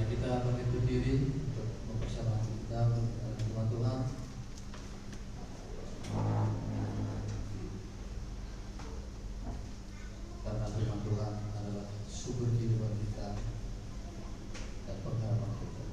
Mari kita bangkit berdiri untuk mempersembahkan kita firman Tuhan. Karena firman Tuhan adalah sumber kehidupan kita dan pengharapan kita.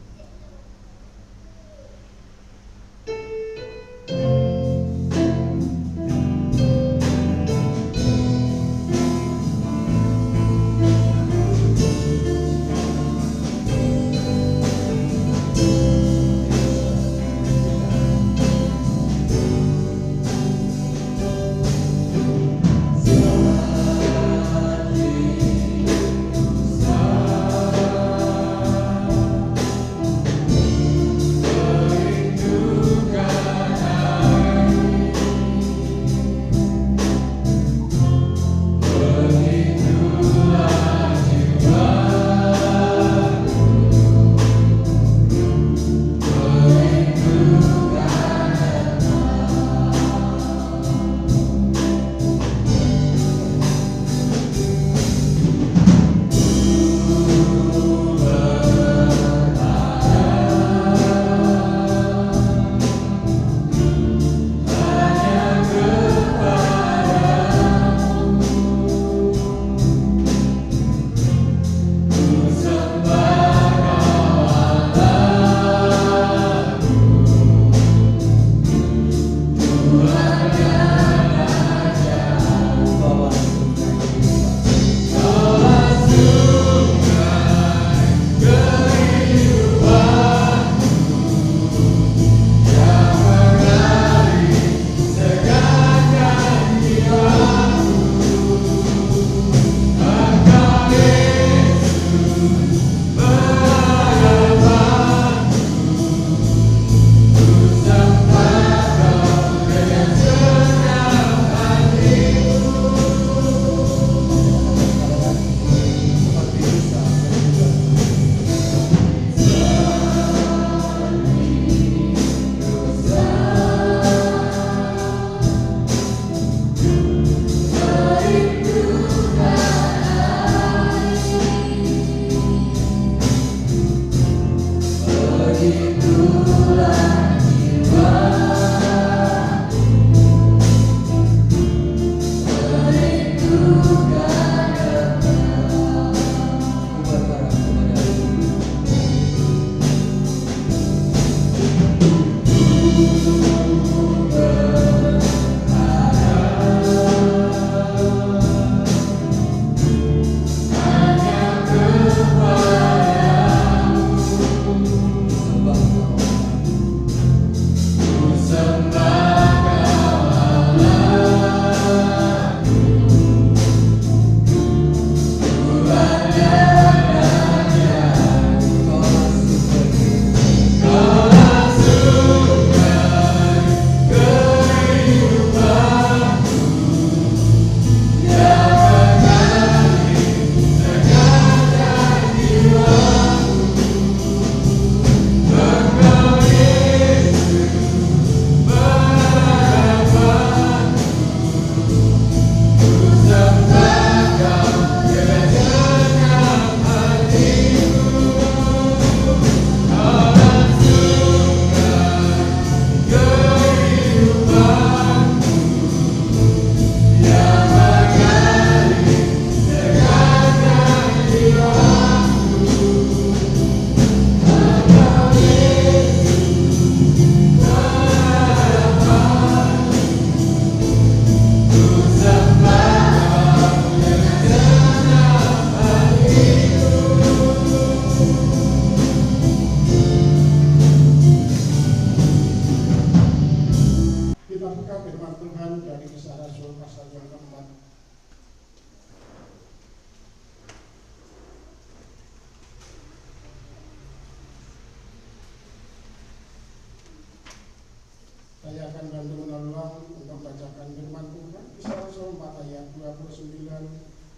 Saya akan bantu menolong untuk membacakan firman Tuhan Kisah Rasul 4 ayat 29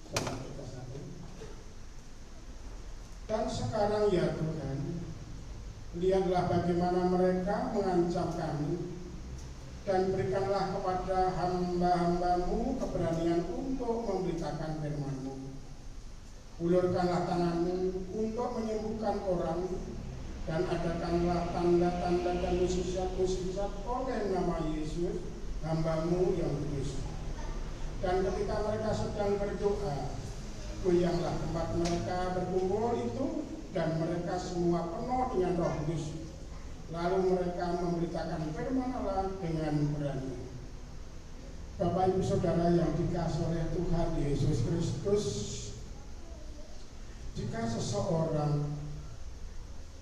sampai 31. Dan sekarang ya Tuhan, lihatlah bagaimana mereka mengancam kami, dan berikanlah kepada hamba-hambamu keberanian untuk memberitakan firman-Mu. Ulurkanlah tanganmu untuk menyembuhkan orang, dan adakanlah tanda-tanda dan mukjizat-mukjizat oleh nama Yesus, hamba-Mu yang kudus. Dan ketika mereka sedang berdoa, goyanglah tempat mereka berkumpul itu, dan mereka semua penuh dengan Roh Kudus. Lalu mereka memberitakan firman Allah dengan berani. Bapak Ibu Saudara yang dikasihi oleh Tuhan Yesus Kristus, jika seseorang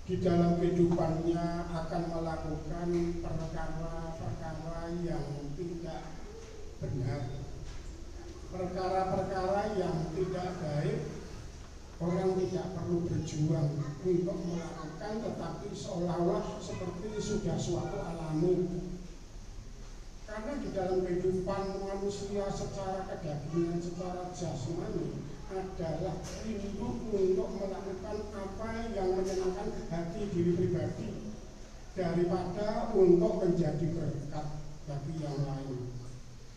di dalam kehidupannya akan melakukan perkara-perkara yang tidak benar, perkara-perkara yang tidak baik, orang tidak perlu berjuang untuk melakukan, tetapi seolah-olah seperti sudah suatu alami. Karena di dalam kehidupan manusia secara kedagingan, secara jasmani adalah rindu untuk melakukan apa yang menyenangkan hati diri pribadi daripada untuk menjadi berkat bagi yang lain.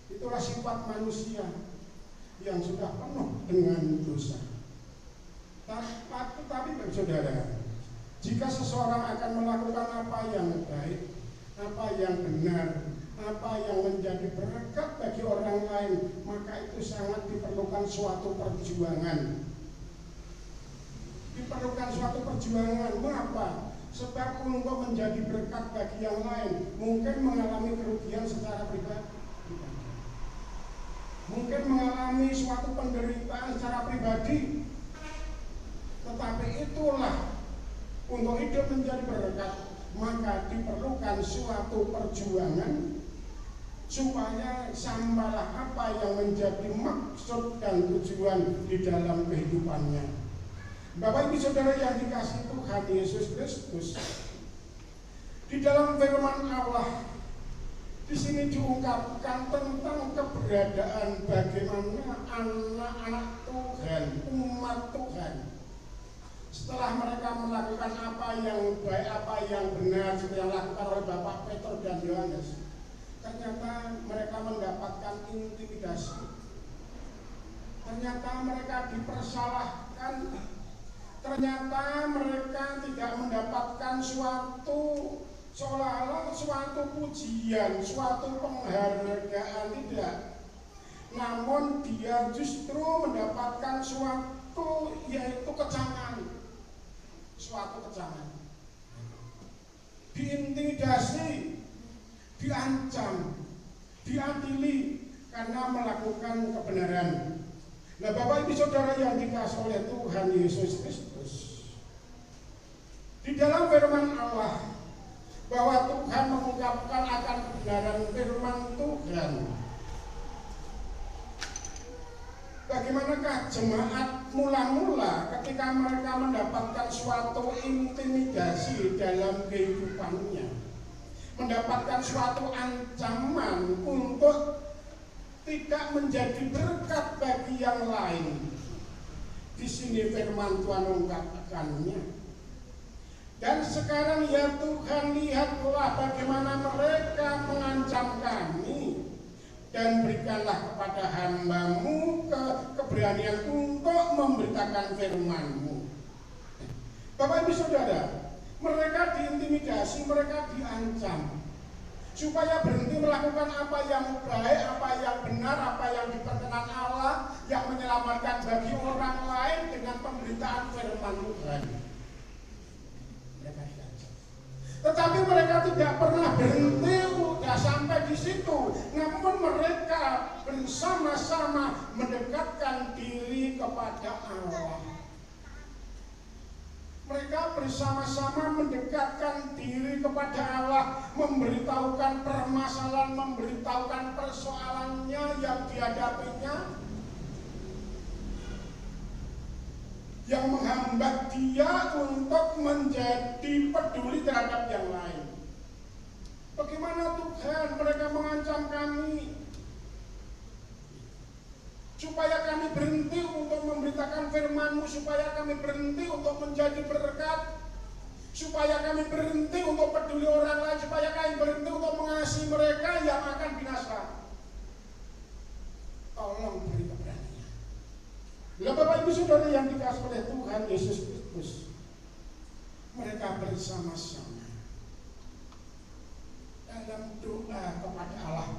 Itulah sifat manusia yang sudah penuh dengan dosa. Tetapi saudara, jika seseorang akan melakukan apa yang baik, apa yang benar, apa yang menjadi berkat bagi orang lain, maka itu sangat diperlukan suatu perjuangan. Diperlukan suatu perjuangan. Mengapa? Sebab untuk menjadi berkat bagi yang lain, mungkin mengalami kerugian secara pribadi, mungkin mengalami suatu penderitaan secara pribadi. Tetapi itulah, untuk hidup menjadi berkat, maka diperlukan suatu perjuangan supaya sambalah apa yang menjadi maksud dan tujuan di dalam kehidupannya. Bapak Ibu Saudara yang dikasihi Tuhan Yesus Kristus, di dalam firman Allah di sini diungkapkan tentang keberadaan bagaimana anak-anak Tuhan, umat Tuhan, setelah mereka melakukan apa yang baik, apa yang benar, seperti yang dilakukan oleh Bapak Petrus dan Yohanes, ternyata mereka mendapatkan intimidasi. Ternyata mereka dipersalahkan. Ternyata mereka tidak mendapatkan suatu, seolah-olah suatu pujian, suatu penghargaan, tidak. Namun dia justru mendapatkan suatu, yaitu kecaman. Suatu kecaman. Diintimidasi, diancam, diadili karena melakukan kebenaran. Nah, Bapak Ibu Saudara yang dikasihi oleh Tuhan Yesus Kristus, di dalam firman Allah bahwa Tuhan mengungkapkan akan kebenaran firman Tuhan. Bagaimanakah jemaat mula-mula ketika mereka mendapatkan suatu intimidasi dalam kehidupannya, mendapatkan suatu ancaman untuk tidak menjadi berkat bagi yang lain. Di sini firman Tuhan mengungkapkannya. Dan sekarang ya Tuhan, lihatlah bagaimana mereka mengancam kami, dan berikanlah kepada hamba-Mu keberanian untuk memberitakan firman-Mu. Bapak Ibu Saudara, mereka diintimidasi, mereka diancam supaya berhenti melakukan apa yang baik, apa yang benar, apa yang diperkenan Allah, yang menyelamatkan bagi orang lain dengan pemberitaan firman Tuhan. Mereka diancam. Tetapi mereka tidak pernah berhenti, sudah sampai di situ. Namun mereka bersama-sama mendekatkan diri kepada Allah. Mereka bersama-sama mendekatkan diri kepada Allah, memberitahukan permasalahan, memberitahukan persoalannya yang dihadapinya, yang menghambat dia untuk menjadi peduli terhadap yang lain. Bagaimana Tuhan, mereka mengancam kami supaya kami berhenti untuk memberitakan firman-Mu, supaya kami berhenti untuk menjadi berkat, supaya kami berhenti untuk peduli orang lain, supaya kami berhenti untuk mengasihi mereka yang akan binasa. Tolong beri keberanian. Lah Bapak Ibu Saudara yang dikasihi oleh Tuhan Yesus Kristus, mereka bersama-sama dalam doa kepada Allah,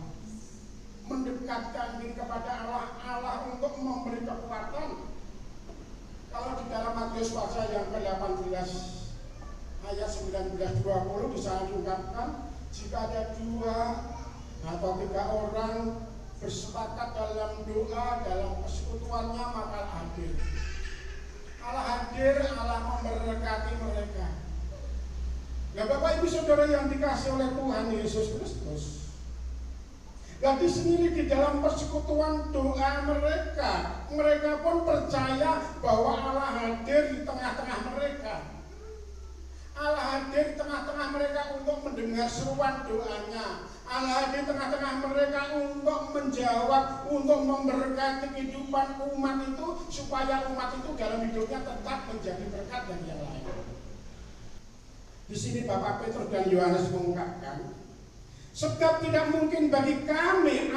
mendekatkan diri kepada Allah untuk memberi kekuatan. Kalau di dalam Matius pasal yang ke-18 ayat 19-20 di sana diungkapkan, jika ada 2 atau 3 orang bersepakat dalam doa, dalam persekutuannya, maka hadir. Allah hadir, Allah memberkati mereka. Nah Bapak Ibu Saudara yang dikasihi oleh Tuhan Yesus Kristus, nah di sini di dalam persekutuan doa mereka pun percaya bahwa Allah hadir di tengah-tengah mereka. Allah hadir di tengah-tengah mereka untuk mendengar seruan doanya. Allah hadir di tengah-tengah mereka untuk menjawab, untuk memberkati kehidupan umat itu, supaya umat itu dalam hidupnya tetap menjadi berkat dan yang lain. Di sini Bapak Petrus dan Yohanes mengungkapkan, sebab tidak mungkin bagi kami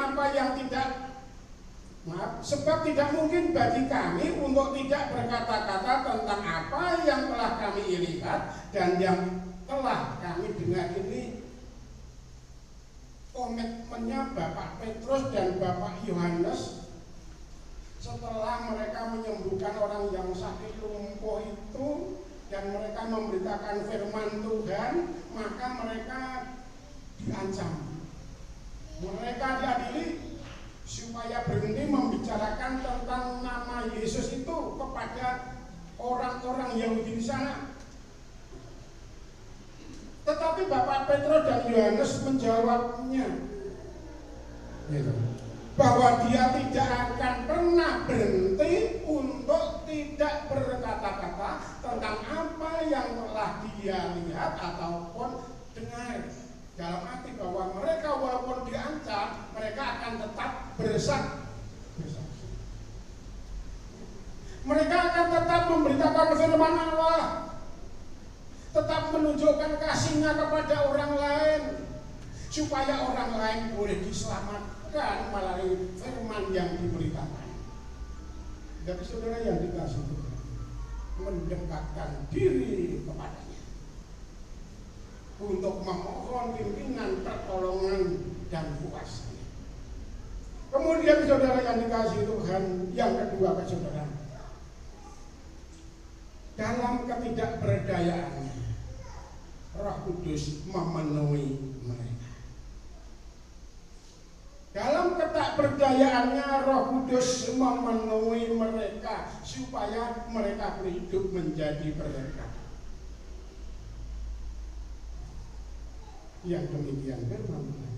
sebab tidak mungkin bagi kami untuk tidak berkata-kata tentang apa yang telah kami lihat dan yang telah kami dengar. Ini komitmennya Bapak Petrus dan Bapak Yohanes setelah mereka menyembuhkan orang yang sakit lumpuh itu dan mereka memberitakan firman Tuhan, maka mereka diancam, mereka diadili supaya berhenti membicarakan tentang nama Yesus itu kepada orang-orang Yahudi di sana. Tetapi Bapak Petrus dan Yohanes menjawabnya bahwa dia tidak akan pernah berhenti untuk tidak berkata-kata tentang apa yang telah dia lihat ataupun dengar. Dalam arti bahwa mereka walaupun diancam, mereka akan tetap bersaksi. Mereka akan tetap memberitakan firman Allah, tetap menunjukkan kasihnya kepada orang lain, supaya orang lain boleh diselamatkan melalui firman yang diberitakan. Jadi saudara yang dikasihi Tuhan, mendekatkan diri kepadanya untuk memohon pimpinan, pertolongan, dan kuasa. Kemudian saudara yang dikasihi Tuhan, yang kedua saudara, dalam ketidakberdayaannya, Roh Kudus memenuhi mereka. Dalam ketidakberdayaannya, Roh Kudus memenuhi mereka supaya mereka berhidup menjadi berkat. Yang demikian firman Tuhan.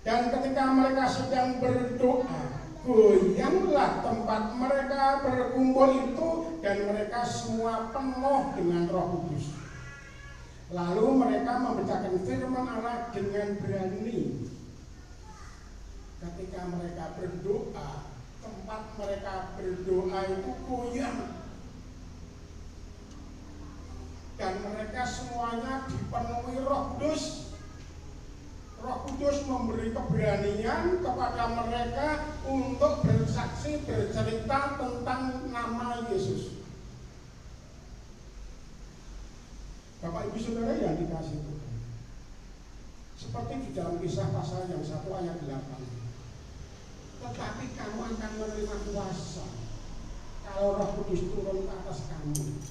Dan ketika mereka sedang berdoa, goyanglah tempat mereka berkumpul itu, dan mereka semua penuh dengan Roh Kudus. Lalu mereka membacakan firman Allah dengan berani. Ketika mereka berdoa, tempat mereka berdoa itu goyang, dan mereka semuanya dipenuhi Roh Kudus. Roh Kudus memberi keberanian kepada mereka untuk bersaksi, bercerita tentang nama Yesus. Bapak Ibu Saudara yang dikasihi Tuhan, seperti di dalam Kisah pasal yang 1 ayat 8, tetapi kamu akan menerima kuasa kalau Roh Kudus turun ke atas kamu,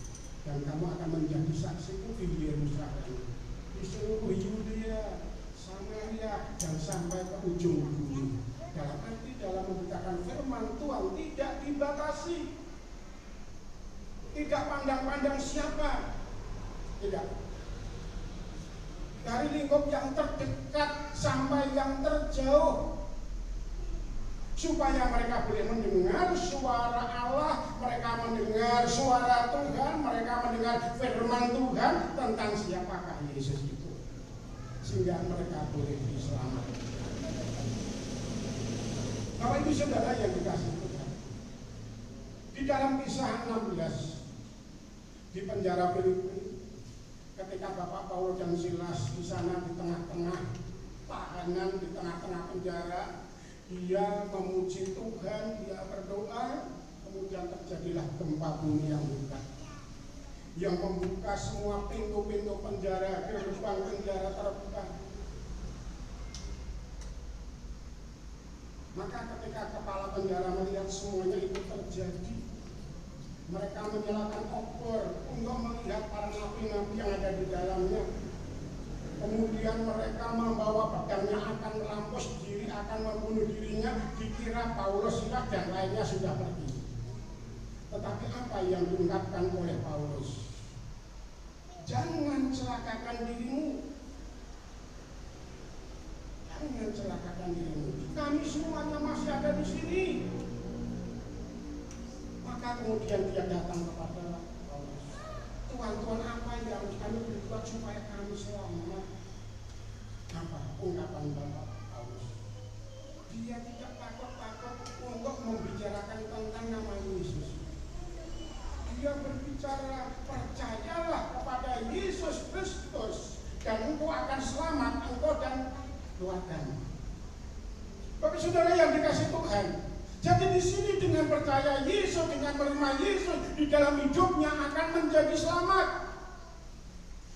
dan kamu akan menjadi saksiku di Yerusalem, di seluruh Yudea, Samaria, dan sampai ke ujung bumi. Dalam arti dalam memberitakan firman Tuhan tidak dibatasi, tidak pandang-pandang siapa, tidak. Dari lingkup yang terdekat sampai yang terjauh, supaya mereka boleh mendengar suara Allah, mereka mendengar suara Tuhan, mereka mendengar firman Tuhan tentang siapakah Yesus itu, sehingga mereka boleh diselamatkan. Bapak Ibu Saudara yang dikasihi Tuhan, di dalam Kisah 16 di penjara Filipi, ketika Bapak Paulus dan Silas di sana di tengah-tengah tahanan, di tengah-tengah penjara, dia memuji Tuhan, dia berdoa, Kemudian terjadilah gempa bumi yang hebat, yang membuka semua pintu-pintu penjara, gerbang penjara terbuka. Maka ketika kepala penjara melihat semuanya itu terjadi, mereka menyalakan obor untuk melihat para napi-napi yang ada di dalamnya. Kemudian mereka membawa pedangnya akan melampus diri, akan membunuh dirinya, dikira Paulus, Silas dan lainnya sudah pergi. Tetapi apa yang diungkapkan oleh Paulus? Jangan celakakan dirimu. Jangan celakakan dirimu. Kami semuanya masih ada di sini. Maka kemudian dia datang kepada Paulus. Tuhan, apa yang kami berbuat supaya kami selamat? Apa ungkapan Bapak Paulus? Dia tidak takut-takut untuk membicarakan tentang nama Yesus. Dia berbicara, percayalah kepada Yesus Kristus dan engkau akan selamat, engkau dan keluargamu. Bapak saudara yang dikasih Tuhan, jadi di sini dengan percaya Yesus, dengan menerima Yesus di dalam hidupnya akan menjadi selamat.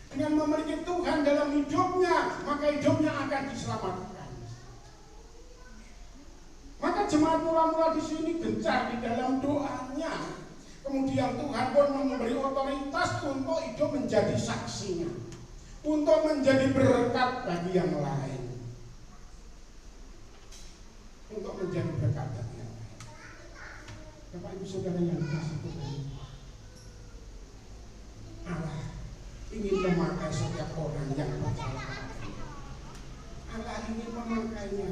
Dengan memiliki Tuhan dalam hidupnya, maka hidupnya akan diselamatkan. Maka jemaat mula-mula di sini gencar di dalam doanya. Kemudian Tuhan pun memberi otoritas untuk hidup menjadi saksinya, untuk menjadi berkat bagi yang lain, untuk menjadi berkat bagi yang lain. Bapak Ibu Saudara yang dikasihi Tuhan, Allah ingin memakai setiap orang yang percaya. Allah ingin memakainya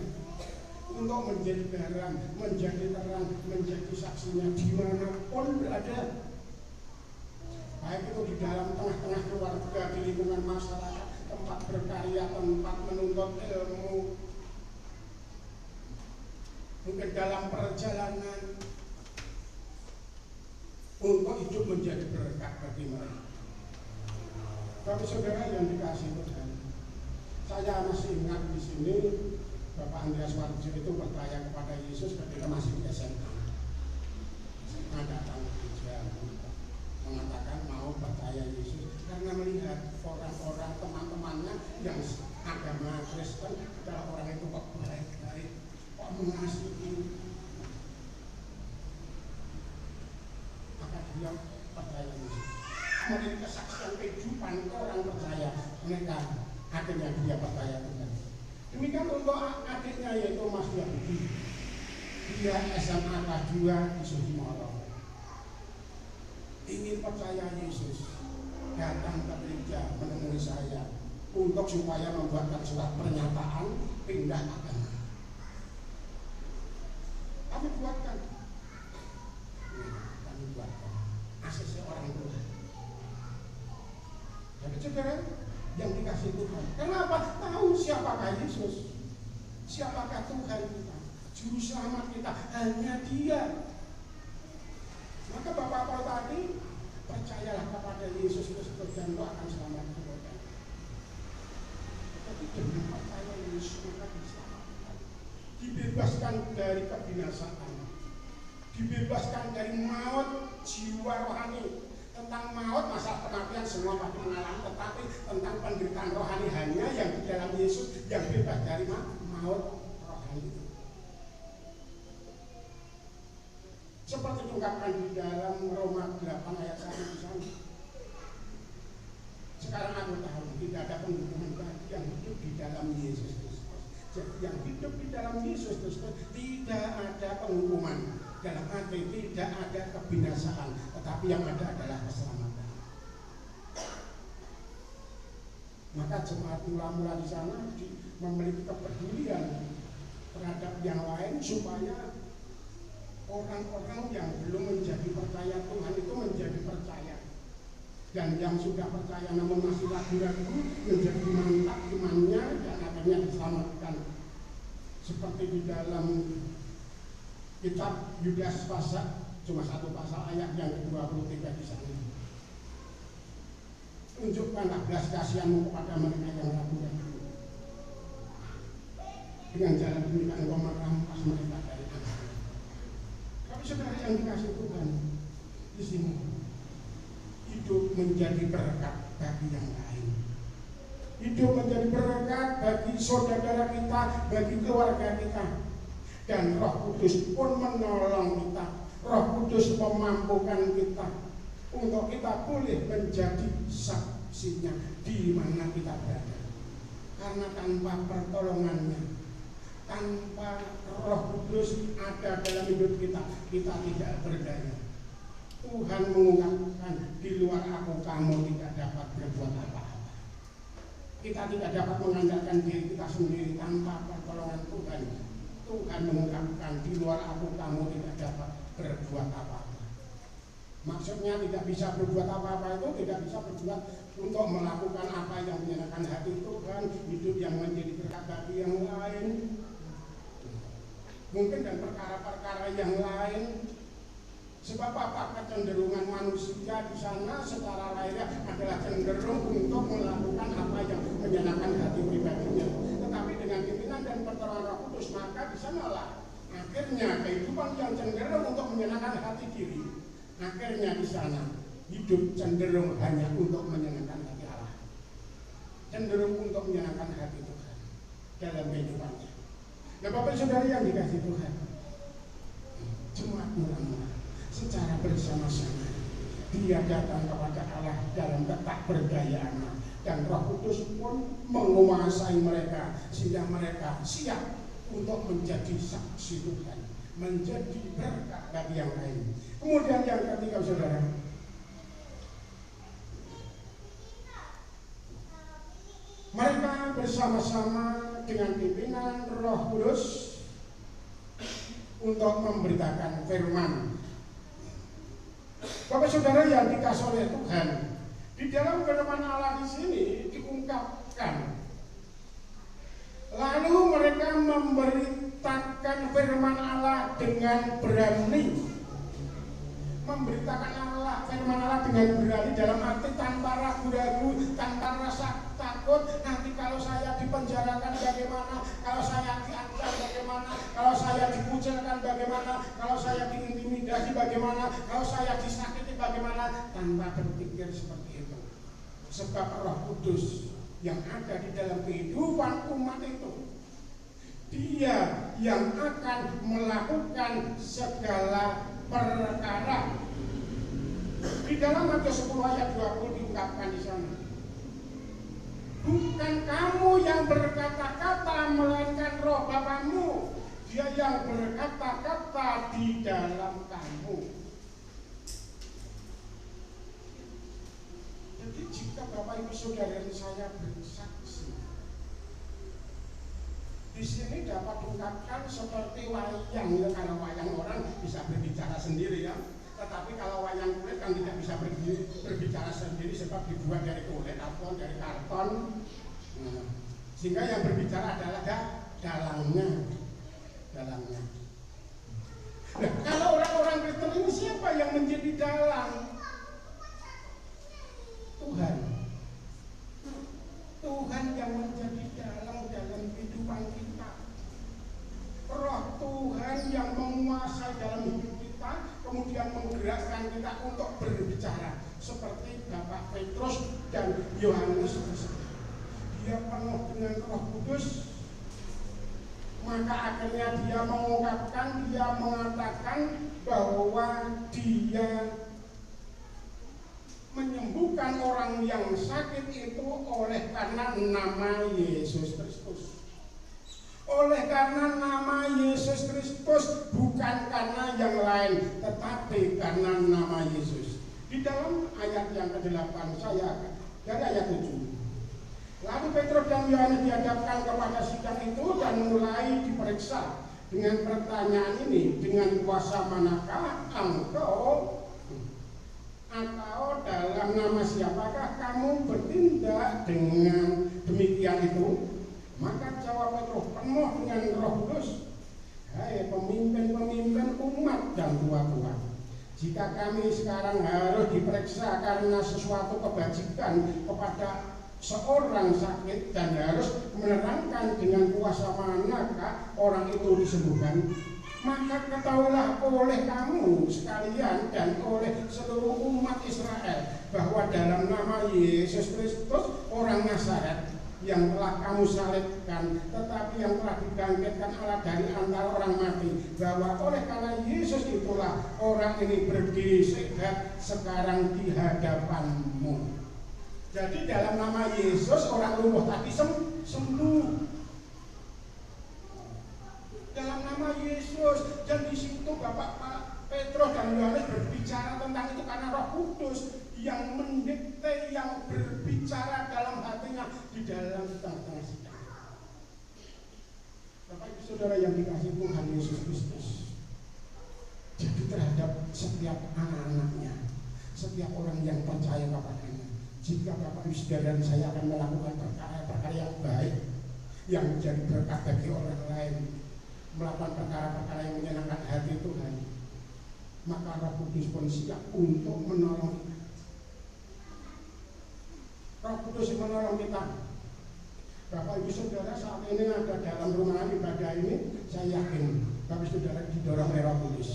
untuk menjadi garam, menjadi terang, menjadi saksinya dimanapun berada. Baik itu di dalam tengah-tengah keluarga, di lingkungan masyarakat, tempat berkarya, tempat menuntut ilmu, mungkin dalam perjalanan, untuk hidup menjadi berkat bagi mereka. Bapak saudara yang dikasihi Tuhan, saya masih ingat di sini Bapak Andreas Warjo itu percaya kepada Yesus ketika masih di SMA. SMA datang ke gereja mengatakan mau percaya Yesus karena melihat orang-orang teman-temannya yang agama Kristen adalah orang itu kok baik-baik, kok mengasihi. Maka dia percaya Yesus. Menjadi kesaksian kehidupan orang percaya, mereka akhirnya dia percaya Tuhan. Demikian untuk adiknya yaitu Mas Yahudi. Dia SMA kelas 2 di Sudimoro. Ingin percaya Yesus, datang ke gereja menemui saya untuk supaya membuatkan surat pernyataan pindah agama. Kami buatkan. Kami buatkan. ACC orang tua. Jadi saudara yang dikasih Tuhan. Kenapa? Tahu siapakah Yesus, siapakah Tuhan kita, juru selamat kita, hanya Dia. Maka Bapak Paul tadi, percayalah kepada Yesus Kristus dan Engkau akan selamat juga. Tapi dengan percaya Yesus maka diselamatkan, dibebaskan dari kebinasaan, dibebaskan dari maut jiwa rohani. Tentang maut, masalah kematian semua pasti mengalami, tetapi tentang penderitaan rohani hanya yang di dalam Yesus yang bebas dari maut rohani itu. Seperti diungkapkan di dalam Roma 8 ayat 1 di sana. Sekarang aku tahu tidak ada penghukuman bagi yang hidup di dalam Yesus Kristus. Jadi yang hidup di dalam Yesus Kristus tidak ada penghukuman. Dalam arti tidak ada kebinasaan, tetapi yang ada adalah keselamatan. Maka jemaat mula-mula di sana memiliki kepedulian terhadap yang lain supaya orang-orang yang belum menjadi percaya Tuhan itu menjadi percaya, dan yang sudah percaya namun masih ragu-ragu menjadi mantap imannya dan akhirnya diselamatkan. Seperti di dalam kitab Yudas pasal, cuma satu pasal ayat yang ke-23 di sana. Tunjukkanlah belas kasihanmu kepada mereka yang ragu-ragu. Dengan jalan demikian engkau merampas mereka dari anak. Tapi saudara yang dikasih Tuhan, di sini. Hidup menjadi berkat bagi yang lain. Hidup menjadi berkat bagi saudara kita, bagi keluarga kita. Dan Roh Kudus pun menolong kita. Roh Kudus memampukan kita untuk kita boleh menjadi saksinya di mana kita berada. Karena tanpa pertolongannya, tanpa Roh Kudus ada dalam hidup kita, kita tidak berdaya. Tuhan mengungkapkan, di luar aku kamu tidak dapat berbuat apa-apa. Kita tidak dapat mengandalkan diri kita sendiri tanpa pertolongan Tuhan. Tuhan mengungkapkan, di luar aku kamu tidak dapat berbuat apa-apa. Maksudnya tidak bisa berbuat apa-apa itu tidak bisa berbuat untuk melakukan apa yang menyenangkan hati Tuhan, hidup yang menjadi berkat bagi yang lain, mungkin dan perkara-perkara yang lain. Sebab apa? Kecenderungan manusia di sana secara lahiriah adalah cenderung untuk melakukan apa yang menyenangkan hati pribadinya. Tetapi dengan pimpinan dan pertolongan Roh Kudus, maka di sanalah akhirnya kehidupan yang cenderung untuk menyenangkan hati diri, akhirnya di sana hidup cenderung hanya untuk menyenangkan hati Allah, cenderung untuk menyenangkan hati Tuhan dalam kehidupannya. Nah, Bapak Saudara yang dikasihi Tuhan, jemaat murah-murah secara bersama-sama dia datang kepada Allah dalam ketakberdayaannya, dan Roh Kudus pun menguasai mereka sehingga mereka siap untuk menjadi saksi Tuhan, menjadi berkat bagi yang lain. Kemudian yang ketiga, saudara, mereka bersama-sama dengan pimpinan Roh Kudus untuk memberitakan firman. Bapak Saudara yang dikasihi oleh Tuhan, di dalam firman Allah di sini diungkapkan. Lalu mereka memberitakan firman Allah dengan berani. Memberitakan Allah, firman Allah dengan berani dalam arti tanpa ragu-ragu, tanpa rasa takut. Nanti kalau saya dipenjarakan bagaimana, kalau saya diancam bagaimana, kalau saya dikucilkan bagaimana, kalau saya diintimidasi bagaimana, kalau saya disakiti bagaimana, tanpa berpikir seperti itu. Sebab Roh Kudus yang ada di dalam kehidupan umat itu, dia yang akan melakukan segala perkara. Di dalam Matius 10 ayat 20 diungkapkan di sana, bukan kamu yang berkata-kata, melainkan Roh Bapamu, dia yang berkata-kata di dalam kamu. Jadi jika Bapak Ibu Saudara saya bersaksi, di sini dapat diungkapkan seperti wayang. Ya, kalau wayang orang bisa berbicara sendiri ya. Tetapi kalau wayang kulit kan tidak bisa berbicara sendiri sebab dibuat dari kulit atau dari karton. Sehingga yang berbicara adalah dalangnya. Nah, kalau orang-orang Kristen ini siapa yang menjadi dalang? Tuhan. Tuhan yang menjadi dalang dalam kehidupan kita. Roh Tuhan yang menguasai dalam hidup kita, kemudian menggerakkan kita untuk berbicara seperti Bapak Petrus dan Yohanes. Dia penuh dengan Roh Kudus, maka akhirnya dia mengungkapkan, dia mengatakan bahwa dia menyembuhkan orang yang sakit itu oleh karena nama Yesus Kristus. Oleh karena nama Yesus Kristus, bukan karena yang lain, tetapi karena nama Yesus. Di dalam ayat yang ke-8 saya dari ayat 7. Lalu Petrus dan Yohanes dihadapkan kepada sidang itu dan mulai diperiksa dengan pertanyaan ini, dengan kuasa manakah engkau, atau dalam nama siapakah kamu bertindak dengan demikian itu? Maka jawab Petrus penuh dengan Roh Kudus, hai pemimpin-pemimpin umat dan tua-tua, jika kami sekarang harus diperiksa karena sesuatu kebajikan kepada seorang sakit dan harus menerangkan dengan kuasa manakah orang itu disembuhkan, Maka ketahuilah oleh kamu sekalian dan oleh seluruh umat Israel bahwa dalam nama Yesus Kristus orang Nazaret yang telah kamu salibkan tetapi yang telah dibangkitkan Allah dari antara orang mati, bahwa oleh karena Yesus itulah orang ini berdiri sehat sekarang di hadapanmu. Jadi dalam nama Yesus orang lumpuh tadi sembuh. Dalam nama Yesus, dan di situ Bapak Petrus dan Yohanes berbicara tentang itu karena Roh Kudus yang mendikte, yang berbicara dalam hatinya di dalam tengah-tengah sidang. Bapak Ibu Saudara yang dikasihi Tuhan Yesus Kristus, jadi terhadap setiap anak-anaknya, setiap orang yang percaya kepadanya, jika Bapak Ibu Saudara dan saya akan melakukan perkara-perkara yang baik, yang menjadi berkat bagi orang lain, melakukan perkara-perkara yang menyenangkan hati Tuhan, maka Roh Kudus pun siap untuk menolong kita. Roh Kudus menolong kita. Bapak Ibu Saudara saat ini ada dalam rumah ibadah ini, saya yakin Bapak Ibu Saudara didorong oleh Roh Kudus.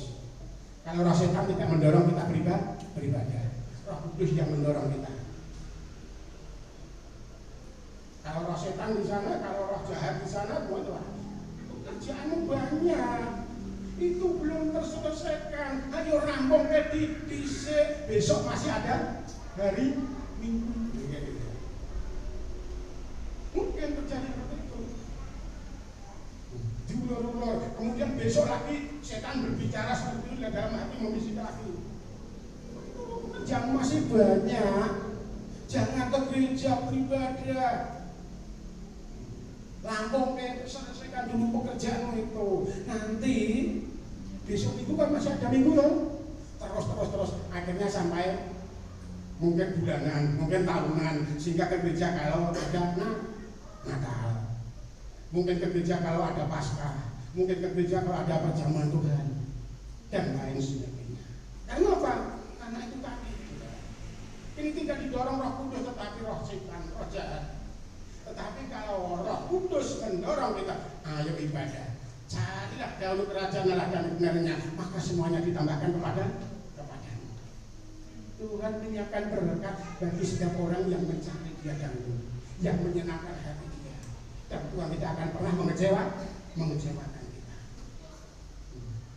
Kalau roh setan tidak mendorong kita beribadah, Roh Kudus yang mendorong kita. Kalau roh setan di sana, kalau roh jahat di sana, buatlah. Pekerjaanmu banyak, itu belum terselesaikan. Ayo rampung besok masih ada hari Minggu. Mungkin terjadi seperti itu. Diulur-ulur, kemudian besok lagi setan berbicara seperti itu dalam hati membisik lagi. Pekerjaan masih banyak, jangan ke gereja beribadah. Lampung selesaikan dulu pekerjaanmu itu. Nanti besok itu kan masih ada minggu loh. Terus akhirnya sampai mungkin bulanan, mungkin tahunan, sehingga ke gereja kalau ada Natal, mungkin ke gereja kalau ada Paskah, mungkin ke gereja kalau ada perjamuan Tuhan dan lain sebagainya. Karena apa? Karena itu tadi. Ini tidak didorong Roh Kudus tetapi roh setan, roh jahat. Tetapi kalau Roh Kudus mendorong kita, ayo ibadah, carilah dahulu kerajaan Allah dan kebenarannya, maka semuanya ditambahkan kepadamu. Tuhan menyiapkan berkat bagi setiap orang yang mencari Dia dahulu, yang menyenangkan hati Dia, dan Tuhan tidak akan pernah mengecewakan kita.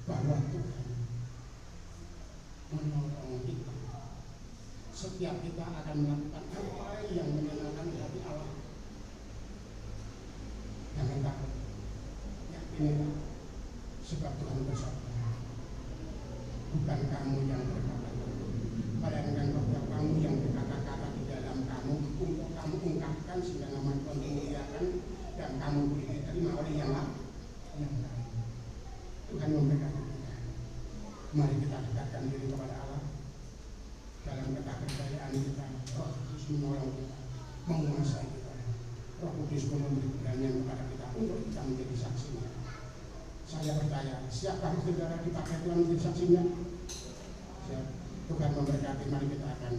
Bahwa Tuhan menolong kita. Setiap kita akan melakukan apa yang menyenangkan hati Allah. Jangan takut, yakinilah, sebab Tuhan bersabda, bukan kamu yang berkata, melainkan Roh kamu yang berkata-kata di dalam kamu untuk kamu ungkapkan sehingga nama Tuhan dimuliakan dan kamu boleh diterima oleh yang lain. Tuhan memberkati kita. Mari kita dekatkan diri kepada Allah dalam ketakwaan kita. Roh Kudus menolong kita, menguasai kita. Roh Kudus pun memberi keberanian kepada kita untuk kita menjadi saksinya. Saya percaya, siapkah saudara dipakai Tuhan menjadi saksinya? Siap. Tuhan memberkati. Mari kita akan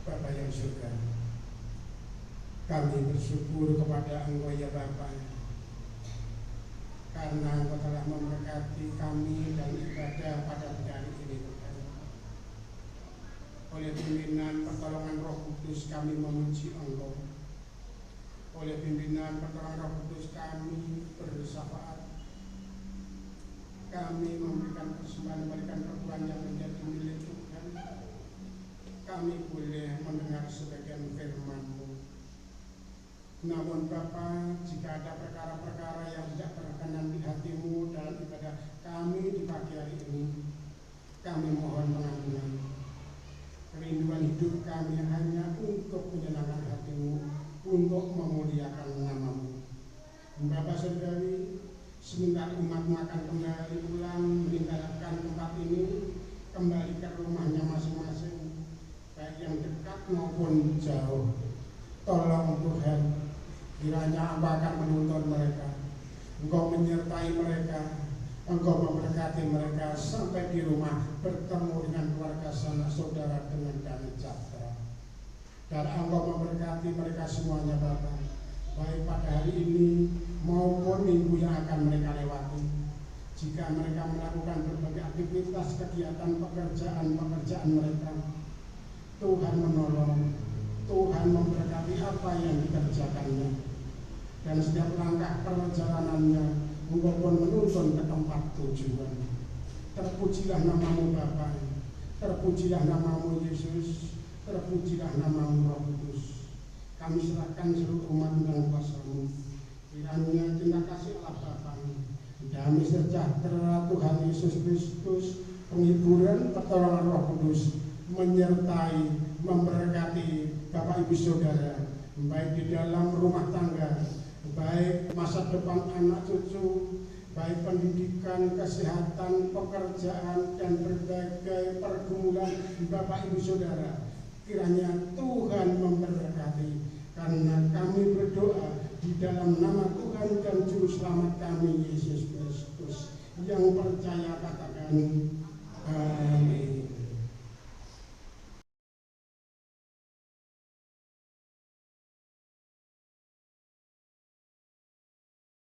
Bapa yang surga, kami bersyukur kepada Engkau ya Bapa, karena Engkau telah memberkati kami dan ibadah pada hari ini Tuhan. Oleh pimpinan pertolongan Roh Kudus kami memuji Engkau. Oleh pimpinan pertolongan Roh Kudus kami bersyafaat. Kami memberikan persembahan, memberikan perbuatan yang menjadi milik Tuhan. Kami boleh mendengar sebagian firman-Mu. Namun Bapa, jika ada perkara-perkara yang tidak berkenan di hati-Mu dalam ibadah kami di pagi hari ini, kami mohon pengampunan. Kerinduan hidup kami hanya untuk menyenangkan hati-Mu, untuk memuliakan nama-Mu. Bapak Saudari, sebentar umat-Mu akan kembali pulang meninggalkan tempat ini, kembali ke rumahnya masing-masing, baik yang dekat maupun jauh. Tolong Tuhan, kiranya Engkau akan menuntun mereka, Engkau menyertai mereka, Engkau memberkati mereka sampai di rumah bertemu dengan keluarga sanak saudara dengan damai sejahtera. Dan Engkau memberkati mereka semuanya Bapa, baik pada hari ini maupun minggu yang akan mereka lewati. Jika mereka melakukan berbagai aktivitas, kegiatan, pekerjaan mereka, Tuhan menolong, Tuhan memberkati apa yang dikerjakannya. Dan setiap langkah perjalanannya, Engkau pun menuntun ke tempat tujuan. Terpujilah namamu Bapa, terpujilah namamu Yesus, terpujilah namamu Roh Kudus. Kami serahkan seluruh umat dan kuasa-Mu. Kiranya cinta kasih Allah Bapa, damai sejahtera Tuhan Yesus Kristus, penghiburan pertolongan Roh Kudus menyertai, memberkati Bapak Ibu Saudara, baik di dalam rumah tangga, baik masa depan anak cucu, baik pendidikan, kesehatan, pekerjaan, dan berbagai pergumulan Bapak Ibu Saudara. Kiranya Tuhan memberkati, karena kami berdoa di dalam nama Tuhan dan Juru Selamat kami Yesus Kristus. Yang percaya katakan